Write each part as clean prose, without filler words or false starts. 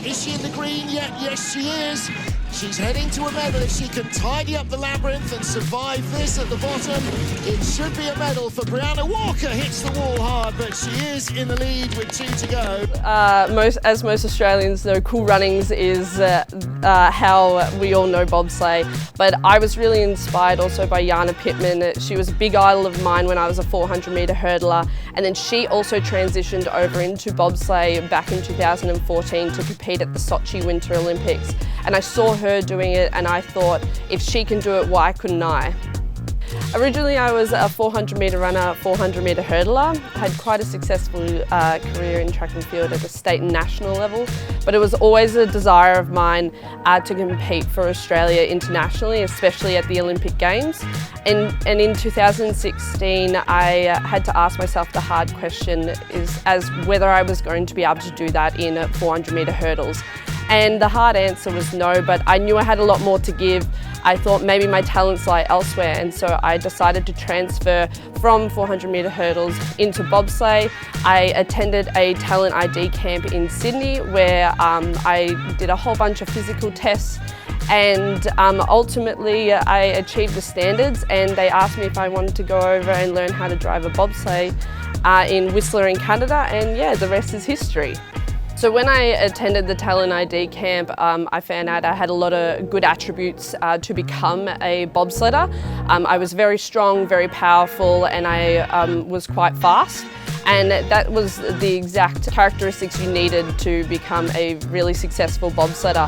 Is she in the green yet? Yes, she is. She's heading to a medal. If she can tidy up the labyrinth and survive this at the bottom, it should be a medal for Bree Walker. Hits the wall hard, but she is in the lead with 2 to go. As most Australians know, cool runnings is how we all know bobsleigh. But I was really inspired also by Jana Pittman. She was a big idol of mine when I was a 400-metre hurdler, and then she also transitioned over into bobsleigh back in 2014 to compete at the Sochi Winter Olympics. And I saw her doing it and I thought, if she can do it, why couldn't I? Originally I was a 400-metre runner, 400-metre hurdler. I had quite a successful career in track and field at the state and national level, but it was always a desire of mine to compete for Australia internationally, especially at the Olympic Games. And in 2016 I had to ask myself the hard question as whether I was going to be able to do that in 400-metre hurdles. And the hard answer was no, but I knew I had a lot more to give. I thought maybe my talents lie elsewhere, and so I decided to transfer from 400-metre hurdles into bobsleigh. I attended a talent ID camp in Sydney where I did a whole bunch of physical tests, and ultimately I achieved the standards, and they asked me if I wanted to go over and learn how to drive a bobsleigh in Whistler in Canada, and yeah, the rest is history. So when I attended the Talent ID camp, I found out I had a lot of good attributes to become a bobsledder. I was very strong, very powerful, and I was quite fast. And that was the exact characteristics you needed to become a really successful bobsledder.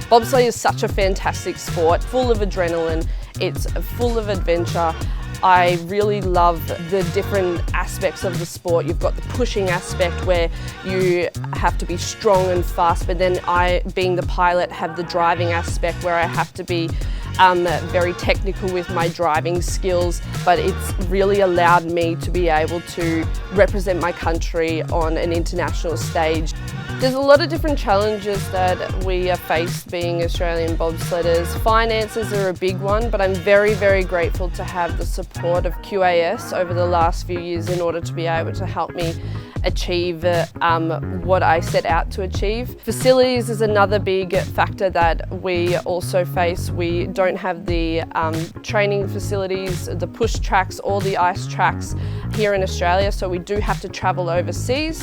Bobsleigh is such a fantastic sport, full of adrenaline, it's full of adventure. I really love the different aspects of the sport. You've got the pushing aspect where you have to be strong and fast, but then I, being the pilot, have the driving aspect where I have to be very technical with my driving skills, but it's really allowed me to be able to represent my country on an international stage. There's a lot of different challenges that we are faced being Australian bobsledders. Finances are a big one, but I'm very, very grateful to have the support of QAS over the last few years in order to be able to help me achieve what I set out to achieve. Facilities is another big factor that we also face. We don't have the training facilities, the push tracks or the ice tracks here in Australia, so we do have to travel overseas.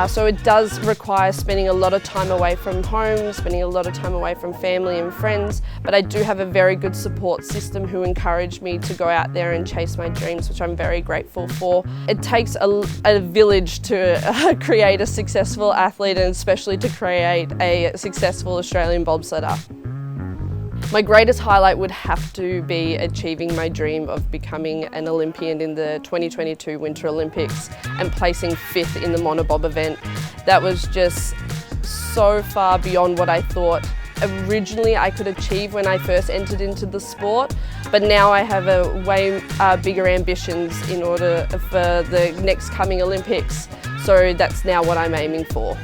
So it does require spending a lot of time away from home, spending a lot of time away from family and friends, but I do have a very good support system who encourage me to go out there and chase my dreams, which I'm very grateful for. It takes a village to create a successful athlete, and especially to create a successful Australian bobsledder. My greatest highlight would have to be achieving my dream of becoming an Olympian in the 2022 Winter Olympics and placing 5th in the monobob event. That was just so far beyond what I thought originally I could achieve when I first entered into the sport, but now I have a way bigger ambitions in order for the next coming Olympics, so that's now what I'm aiming for.